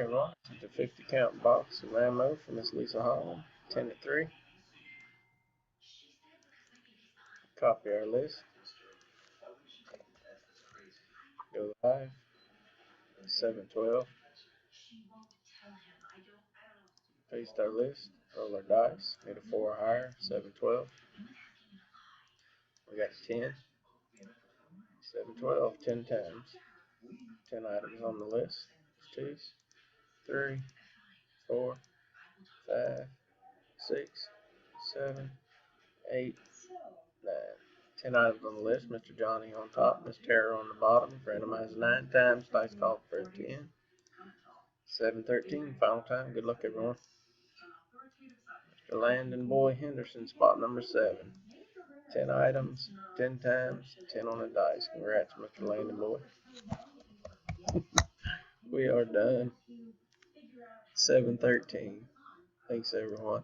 Hey Ron, this is the 50 count box of ammo for Miss Lisa Holland. 10 to 3. Copy our list. Go live. 712. Paste our list. Roll our dice. Need a 4 or higher. 712. We got 10. 712. 10 times. 10 items on the list. 2, 3, 4, 5, 6, 7, 8, 9. 10 items on the list. Mr. Johnny on top. Miss Tara on the bottom. Randomized 9 times. Dice called for a 10. 713. Final time. Good luck, everyone. Mr. Landon Boy Henderson, spot number 7. 10 items, 10 times, 10 on the dice. Congrats, Mr. Landon Boy. We are done. 713. Thanks, everyone.